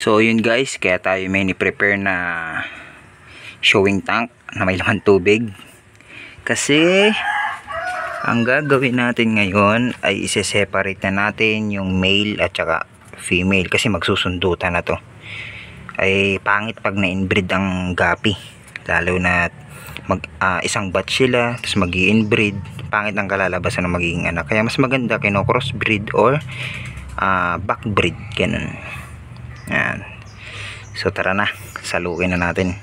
So yun guys, kaya tayo may ni-prepare na showing tank na may laman tubig. Kasi ang gagawin natin ngayon ay ise-separate na natin yung male at saka female kasi magsusundutan na to. Ay pangit pag na-inbreed ang gapi, lalo na isang batch sila tapos mag-i-inbreed, pangit ang kalalabasan ng magiging anak. Kaya mas maganda kino-crossbreed or backbreed, ganun. Yan. So tara na, salukin na natin.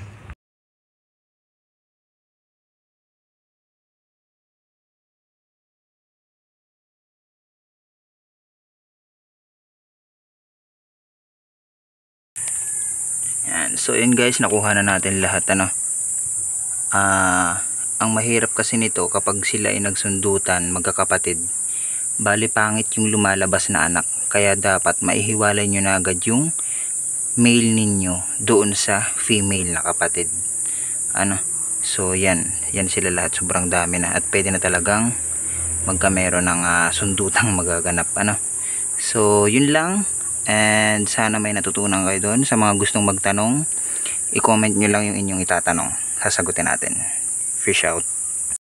Yan. So yun guys, nakuha na natin lahat ano. Ang mahirap kasi nito kapag sila ay nagsundutan, magkakapatid, bali pangit yung lumalabas na anak. Kaya dapat maihiwalay nyo na agad yung male ninyo doon sa female na kapatid. So yan sila lahat, sobrang dami na at pwede na talagang magkamero ng sundutang magaganap So yun lang, and sana may natutunan kayo doon. Sa mga gustong magtanong, i-comment nyo lang yung inyong itatanong, sasagutin natin. Fish out.